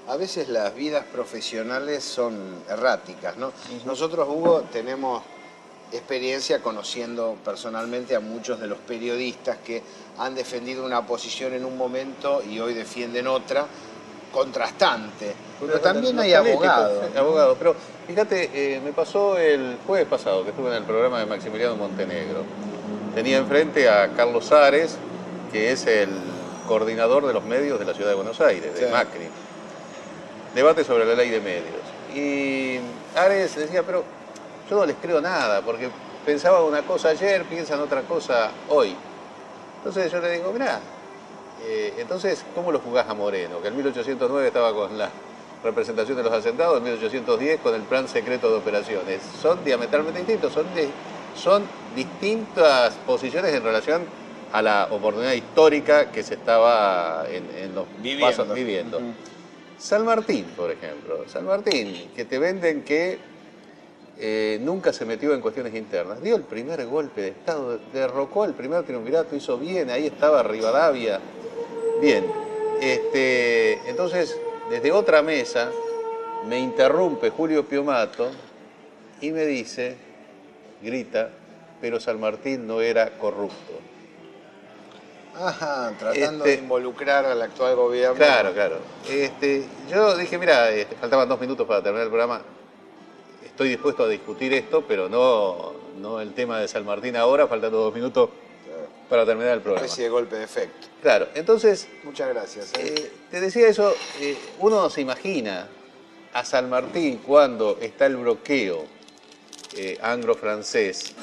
a veces las vidas profesionales son erráticas, ¿no? Nosotros, Hugo, tenemos experiencia conociendo personalmente a muchos de los periodistas que han defendido una posición en un momento y hoy defienden otra, contrastante. Pero también hay abogados. Sí, abogados, pero fíjate, me pasó el jueves pasado que estuve en el programa de Maximiliano Montenegro. Tenía enfrente a Carlos Ares, que es el coordinador de los medios de la Ciudad de Buenos Aires, de Macri. Debate sobre la ley de medios. Y Ares decía, pero yo no les creo nada, porque pensaba una cosa ayer, piensan otra cosa hoy. Entonces yo le digo, mirá, entonces, ¿cómo lo jugás a Moreno? Que en 1809 estaba con la representación de los asentados, en 1810 con el plan secreto de operaciones. Son diametralmente distintos, son distintas posiciones en relación a la oportunidad histórica que se estaba en los pasos viviendo. San Martín, por ejemplo. San Martín, que te venden que nunca se metió en cuestiones internas. Dio el primer golpe de Estado, derrocó el primer triunvirato, hizo bien, ahí estaba Rivadavia. Bien, entonces, desde otra mesa, me interrumpe Julio Piomato y me dice, grita, pero San Martín no era corrupto. Ajá, tratando de involucrar al actual gobierno. Claro, claro. Yo dije, mira, faltaban 2 minutos para terminar el programa. Estoy dispuesto a discutir esto, pero no el tema de San Martín ahora, faltando 2 minutos para terminar el programa. Una especie de golpe de efecto. Claro, entonces... Muchas gracias. Te decía eso, uno se imagina a San Martín cuando está el bloqueo anglo-francés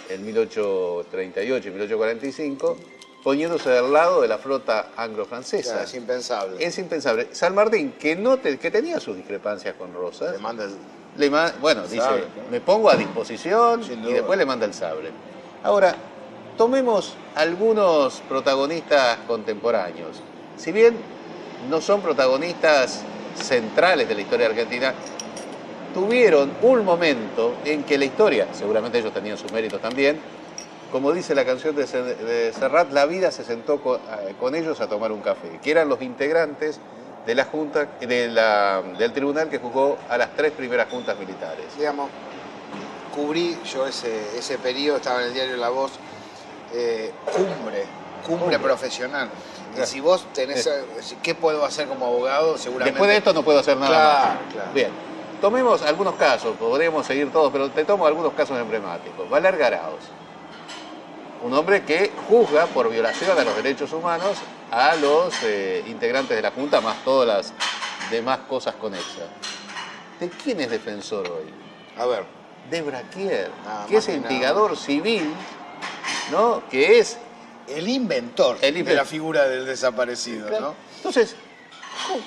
en 1838 y 1845, poniéndose del lado de la flota anglo-francesa. Claro, es impensable. Es impensable. San Martín, que tenía sus discrepancias con Rosas, Le manda dice, sable, ¿no? me pongo a disposición Sin y después le manda el sable. Ahora, tomemos algunos protagonistas contemporáneos. Si bien no son protagonistas centrales de la historia argentina, tuvieron un momento en que la historia, seguramente ellos tenían sus méritos también, como dice la canción de Serrat, la vida se sentó con ellos a tomar un café, que eran los integrantes de la junta, del tribunal que juzgó a las 3 primeras juntas militares. Digamos, cubrí yo ese periodo, estaba en el diario La Voz, cumbre profesional. Y si vos tenés, ¿qué puedo hacer como abogado? Seguramente. Después de esto no puedo hacer nada más. Claro. Bien, tomemos algunos casos, podríamos seguir todos, pero te tomo algunos casos emblemáticos. Valer Garaos, un hombre que juzga por violación a los derechos humanos a los integrantes de la Junta, más todas las demás cosas conexas. ¿De quién es defensor hoy? A ver. De Braquier, que es investigador civil, ¿no? Que es el inventor de la figura del desaparecido, claro, ¿no? Entonces,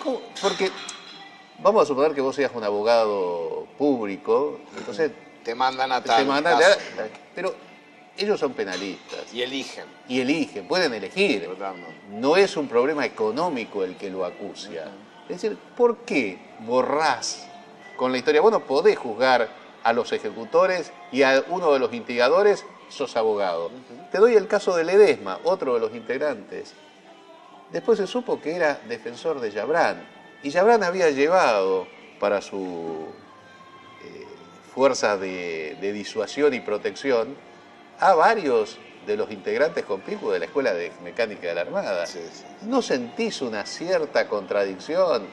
¿cómo? Porque vamos a suponer que vos seas un abogado público, entonces te mandan a tal pero ellos son penalistas. Y eligen. Y eligen, pueden elegir. No es un problema económico el que lo acucia. Es decir, ¿por qué borrás con la historia? Vos no podés juzgar a los ejecutores y a uno de los instigadores, sos abogado. Te doy el caso de Ledesma, otro de los integrantes. Después se supo que era defensor de Yabrán. Y Yabrán había llevado para su fuerza de disuasión y protección a varios de los integrantes conspicuos de la Escuela de Mecánica de la Armada. Sí. ¿No sentís una cierta contradicción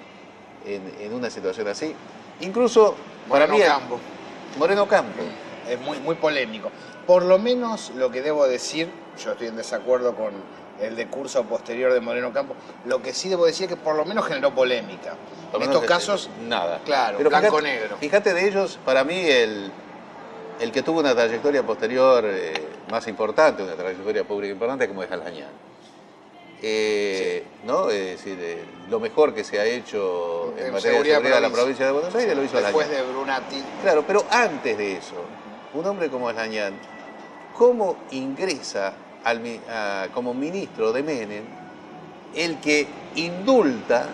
en una situación así? Incluso para mí... Moreno Campo. Es muy polémico. Por lo menos lo que debo decir, yo estoy en desacuerdo con el decurso posterior de Moreno Campo, lo que sí debo decir es que por lo menos generó polémica. En estos casos, nada. Claro, pero blanco-negro. Fíjate de ellos, para mí el que tuvo una trayectoria posterior más importante, una trayectoria pública importante, como es Alañán. ¿No? Es decir, lo mejor que se ha hecho en materia de seguridad de la provincia de Buenos Aires lo hizo Alañán. Después de Brunati. Claro, pero antes de eso, un hombre como Alañán, ¿cómo ingresa como ministro de Menem el que indulta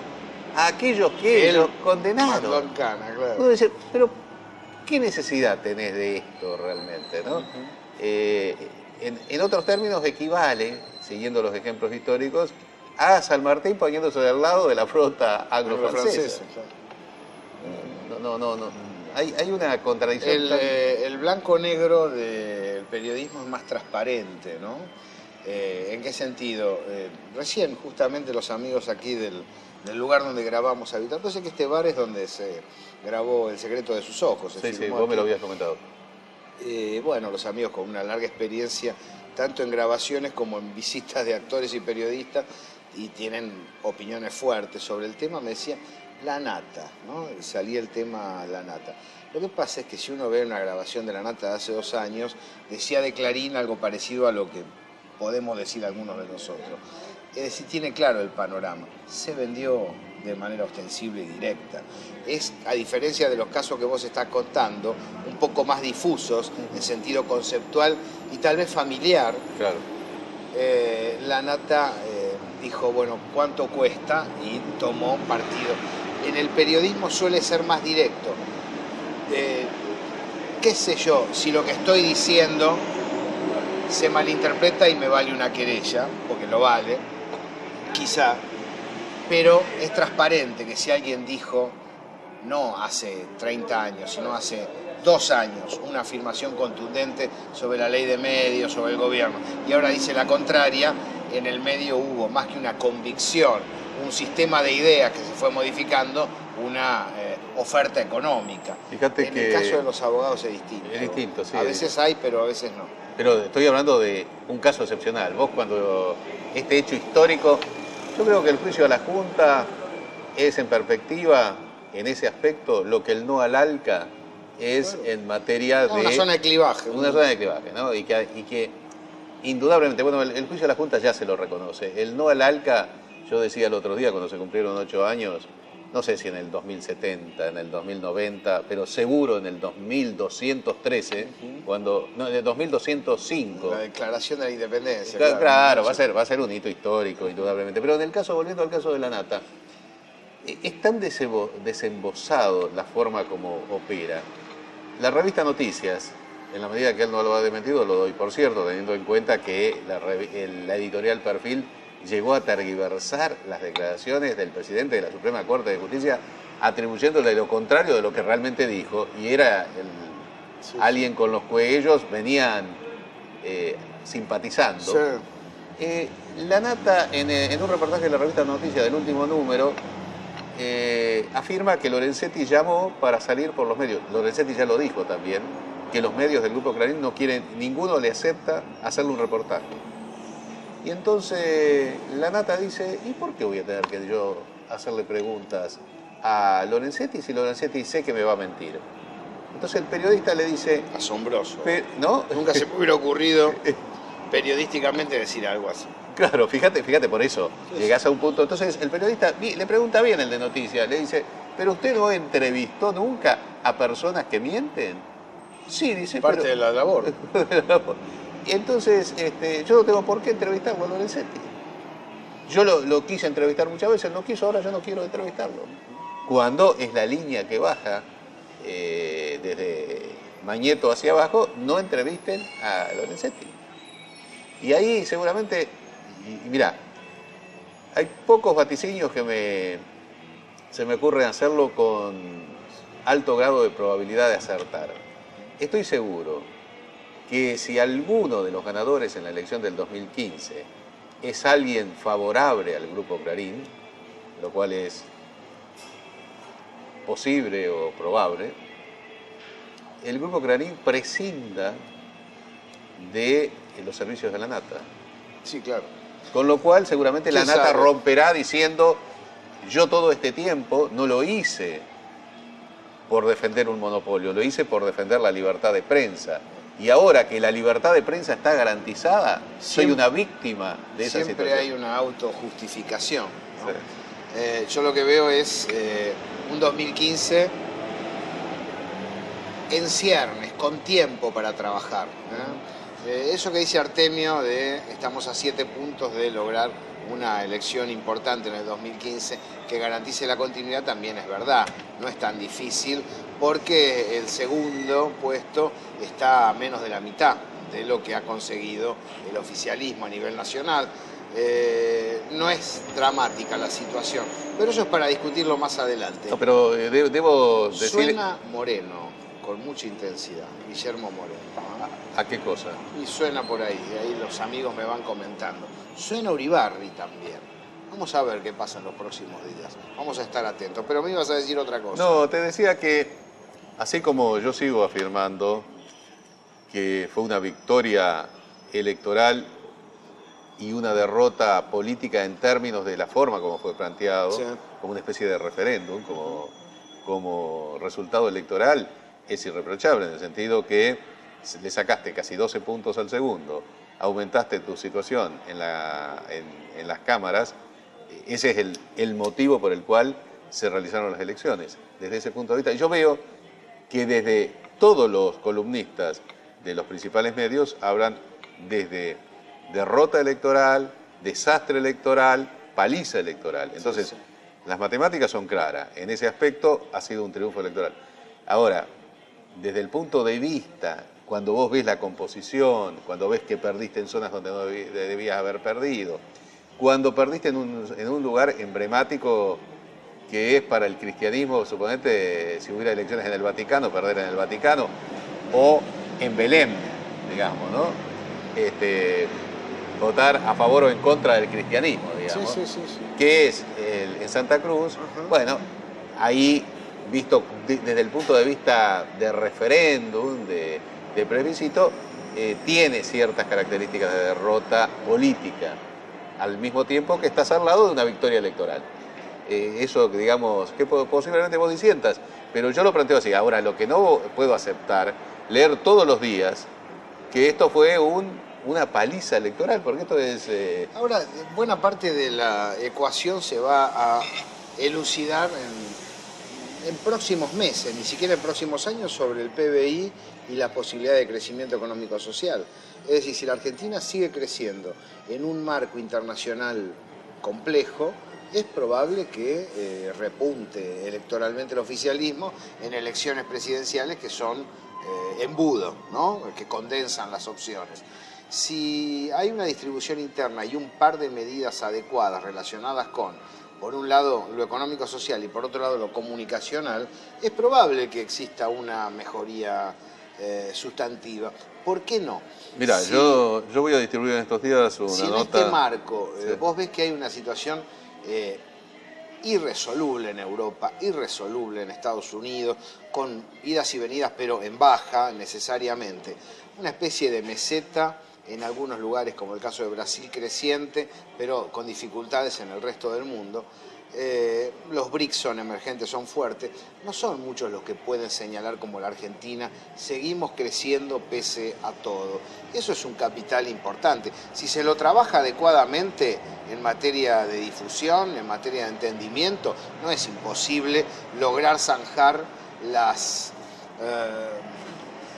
a aquellos que ellos condenaron? Claro. Uno dice, pero ¿qué necesidad tenés de esto realmente, no? En otros términos equivale, siguiendo los ejemplos históricos, a San Martín poniéndose del lado de la flota anglo-francesa. Claro. No. Hay una contradicción. El blanco-negro del periodismo es más transparente, ¿no? ¿En qué sentido? Recién, justamente, los amigos aquí del lugar donde grabamos Habitando, sé que este bar es donde se grabó El secreto de sus ojos. Sí, vos me lo habías comentado. Bueno, los amigos con una larga experiencia, tanto en grabaciones como en visitas de actores y periodistas, y tienen opiniones fuertes sobre el tema, me decían, la nata, ¿no? Y salía el tema la nata. Lo que pasa es que si uno ve una grabación de la nata de hace 2 años, decía de Clarín algo parecido a lo que podemos decir algunos de nosotros. Es decir, tiene claro el panorama. Se vendió de manera ostensible y directa. Es, a diferencia de los casos que vos estás contando, un poco más difusos en sentido conceptual y tal vez familiar. Claro. La nata dijo, bueno, ¿cuánto cuesta? Y tomó partido. En el periodismo suele ser más directo. ¿Qué sé yo? Si lo que estoy diciendo se malinterpreta y me vale una querella, porque lo vale, quizá, pero es transparente que si alguien dijo, no hace 30 años, sino hace 2 años, una afirmación contundente sobre la ley de medios, sobre el gobierno, y ahora dice la contraria, en el medio hubo más que una convicción, un sistema de ideas que se fue modificando, una oferta económica. Fíjate en que el caso de los abogados es distinto. Es distinto, sí. A veces hay, pero a veces no. Pero estoy hablando de un caso excepcional. Vos, cuando este hecho histórico, yo creo que el juicio a la Junta es, en perspectiva, en ese aspecto, lo que el no al ALCA es en materia de... Una zona de clivaje. Una zona de clivaje, ¿no? Y que indudablemente, bueno, el juicio a la Junta ya se lo reconoce. El no al ALCA, yo decía el otro día, cuando se cumplieron 8 años, no sé si en el 2070, en el 2090, pero seguro en el 2213, cuando, no, en el 2205. La declaración de la independencia. Claro, va a ser un hito histórico, indudablemente. Pero en el caso, volviendo al caso de la nata, es tan desembosado la forma como opera. La revista Noticias, en la medida que él no lo ha desmentido, lo doy por cierto, teniendo en cuenta que la editorial Perfil llegó a tergiversar las declaraciones del presidente de la Suprema Corte de Justicia, atribuyéndole lo contrario de lo que realmente dijo, y era alguien con los que ellos venían simpatizando. Sí. La nata, en un reportaje de la revista Noticias del último número, afirma que Lorenzetti llamó para salir por los medios. Lorenzetti ya lo dijo también, que los medios del Grupo Clarín no quieren, ninguno le acepta hacerle un reportaje. Y entonces la nata dice, ¿y por qué voy a tener que yo hacerle preguntas a Lorenzetti si Lorenzetti sé que me va a mentir? Entonces el periodista le dice... Asombroso. ¿No? Nunca se me hubiera ocurrido periodísticamente decir algo así. Claro, fíjate, por eso llegás a un punto. Entonces el periodista le pregunta bien, el de Noticias, le dice, ¿pero usted no entrevistó nunca a personas que mienten? Sí, dice, parte de la labor. Y entonces yo no tengo por qué entrevistar a Lorenzetti. Yo lo quise entrevistar muchas veces, no quiso, ahora yo no quiero entrevistarlo. Cuando es la línea que baja desde Mañeto hacia abajo, no entrevisten a Lorenzetti. Y ahí seguramente, y mirá, hay pocos vaticinios que se me ocurre hacerlo con alto grado de probabilidad de acertar. Estoy seguro que si alguno de los ganadores en la elección del 2015 es alguien favorable al Grupo Clarín, lo cual es posible o probable, el Grupo Clarín prescinda de los servicios de la nata. Sí, claro. Con lo cual seguramente la nata romperá diciendo, yo todo este tiempo no lo hice por defender un monopolio, lo hice por defender la libertad de prensa. Y ahora que la libertad de prensa está garantizada, soy una víctima de esa situación. Siempre hay una autojustificación, ¿no? Sí. Yo lo que veo es un 2015 en ciernes, con tiempo para trabajar. Eso que dice Artemio de estamos a 7 puntos de lograr una elección importante en el 2015 que garantice la continuidad también es verdad. No es tan difícil porque el segundo puesto está a menos de la mitad de lo que ha conseguido el oficialismo a nivel nacional. No es dramática la situación, pero eso es para discutirlo más adelante. No, pero debo decir... Suena Moreno, con mucha intensidad, Guillermo Moreno. ¿A qué cosa? Y suena por ahí los amigos me van comentando. Suena Uribarri también. Vamos a ver qué pasa en los próximos días. Vamos a estar atentos. Pero me ibas a decir otra cosa. No, te decía que, así como yo sigo afirmando que fue una victoria electoral y una derrota política en términos de la forma como fue planteado, sí, como una especie de referéndum, como resultado electoral, es irreprochable en el sentido que le sacaste casi 12 puntos al segundo, aumentaste tu situación en las cámaras. Ese es el motivo por el cual se realizaron las elecciones. Desde ese punto de vista, yo veo que desde todos los columnistas de los principales medios hablan desde derrota electoral, desastre electoral, paliza electoral. Entonces, sí, las matemáticas son claras. En ese aspecto ha sido un triunfo electoral. Ahora, desde el punto de vista, cuando vos ves la composición, cuando ves que perdiste en zonas donde no debías haber perdido, cuando perdiste en un lugar emblemático que es para el cristianismo, suponete, si hubiera elecciones en el Vaticano, perder en el Vaticano, o en Belén, digamos, ¿no? Votar a favor o en contra del cristianismo, digamos, sí, que es en Santa Cruz. Bueno, ahí, visto desde el punto de vista de referéndum, de plebiscito, tiene ciertas características de derrota política, al mismo tiempo que estás al lado de una victoria electoral. Eso, digamos, que posiblemente vos disientas, pero yo lo planteo así. Ahora, lo que no puedo aceptar, leer todos los días que esto fue una paliza electoral, porque esto es... Ahora, buena parte de la ecuación se va a elucidar en próximos meses, ni siquiera en próximos años, sobre el PBI y la posibilidad de crecimiento económico-social. Es decir, si la Argentina sigue creciendo en un marco internacional complejo, es probable que repunte electoralmente el oficialismo en elecciones presidenciales que son embudo, ¿no? Que condensan las opciones. Si hay una distribución interna y un par de medidas adecuadas relacionadas con, por un lado, lo económico-social y por otro lado, lo comunicacional, es probable que exista una mejoría sustantiva. ¿Por qué no? Mira, si, yo voy a distribuir en estos días una si en nota... este marco sí, vos ves que hay una situación irresoluble en Europa, irresoluble en Estados Unidos, con idas y venidas pero en baja necesariamente, una especie de meseta en algunos lugares, como el caso de Brasil, creciente, pero con dificultades en el resto del mundo. Los BRICS son emergentes, son fuertes, no son muchos los que pueden señalar como la Argentina, seguimos creciendo pese a todo. Eso es un capital importante. Si se lo trabaja adecuadamente en materia de difusión, en materia de entendimiento, no es imposible lograr zanjar las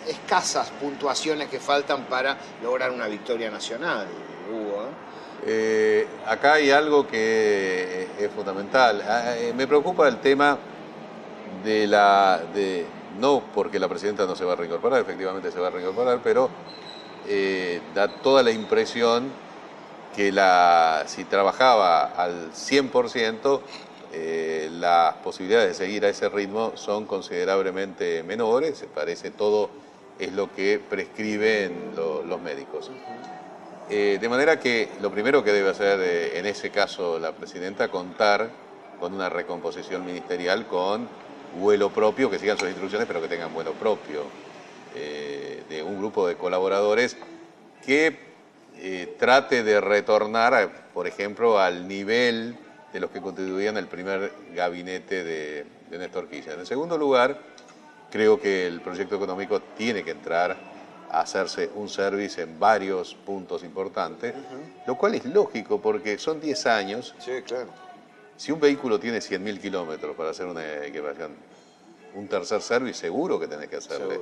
escasas puntuaciones que faltan para lograr una victoria nacional, Hugo, acá hay algo que es fundamental. Me preocupa el tema no porque la presidenta no se va a reincorporar, efectivamente se va a reincorporar, pero da toda la impresión que si trabajaba al 100%, las posibilidades de seguir a ese ritmo son considerablemente menores. Parece todo es lo que prescriben los médicos. De manera que lo primero que debe hacer en ese caso la presidenta, contar con una recomposición ministerial con vuelo propio, que sigan sus instrucciones, pero que tengan vuelo propio, de un grupo de colaboradores que trate de retornar, por ejemplo, al nivel de los que constituían el primer gabinete de Néstor Kirchner. En segundo lugar, creo que el proyecto económico tiene que entrar a hacerse un service en varios puntos importantes, lo cual es lógico porque son 10 años. Sí, claro. Si un vehículo tiene 100.000 kilómetros para hacer una equipación, un tercer service seguro que tenés que hacerle.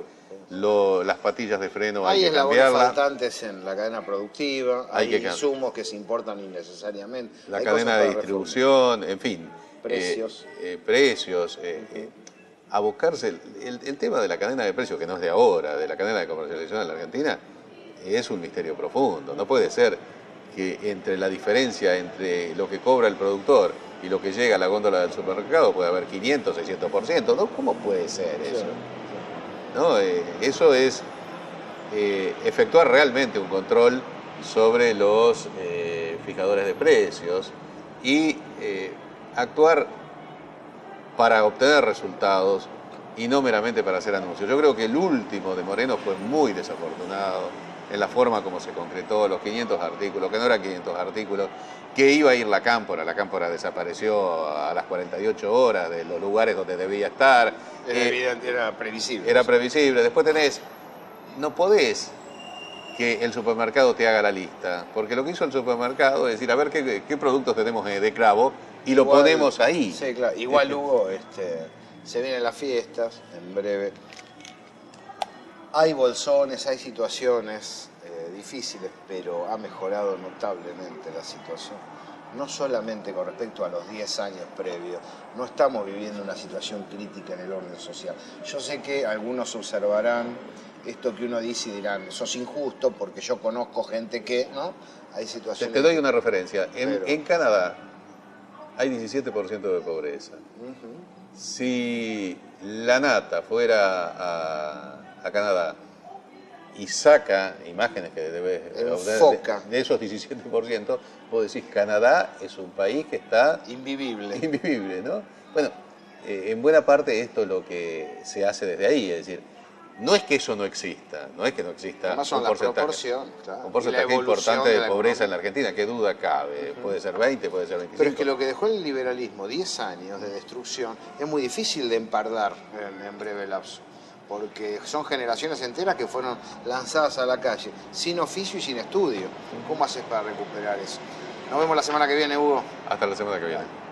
Las patillas de freno hay que cambiarlas. Hay labores faltantes en la cadena productiva, hay insumos que se importan innecesariamente. La cadena de distribución, en fin. Precios. Abocarse, el tema de la cadena de precios, que no es de ahora, de la cadena de comercialización en la Argentina, es un misterio profundo. No puede ser que entre la diferencia entre lo que cobra el productor y lo que llega a la góndola del supermercado puede haber 500, 600%, ¿no? ¿Cómo puede ser eso? ¿No? Eso es efectuar realmente un control sobre los fijadores de precios y actuar para obtener resultados y no meramente para hacer anuncios. Yo creo que el último de Moreno fue muy desafortunado en la forma como se concretó, los 500 artículos, que no eran 500 artículos, que iba a ir la cámpora desapareció a las 48 horas de los lugares donde debía estar. Era evidente, era previsible. Era previsible. Después no podés que el supermercado te haga la lista, porque lo que hizo el supermercado es decir, a ver qué productos tenemos de clavo y lo ponemos ahí. Sí, claro. Igual Hugo, se vienen las fiestas, en breve. Hay bolsones, hay situaciones difíciles, pero ha mejorado notablemente la situación. No solamente con respecto a los 10 años previos, no estamos viviendo una situación crítica en el orden social. Yo sé que algunos observarán esto que uno dice y dirán, sos injusto porque yo conozco gente que, ¿no? Hay situaciones... Te doy una referencia. En Canadá hay 17% de pobreza. Si la nata fuera a Canadá y saca imágenes que debe de esos 17%, vos decís, Canadá es un país que está... Invivible, ¿no? Bueno, en buena parte esto es lo que se hace desde ahí, es decir, no es que eso no exista, no es que no exista un porcentaje importante de pobreza en la Argentina, qué duda cabe, puede ser 20, puede ser 25. Pero es que lo que dejó el liberalismo, 10 años de destrucción, es muy difícil de empardar en breve lapso, porque son generaciones enteras que fueron lanzadas a la calle, sin oficio y sin estudio. ¿Cómo haces para recuperar eso? Nos vemos la semana que viene, Hugo. Hasta la semana que viene.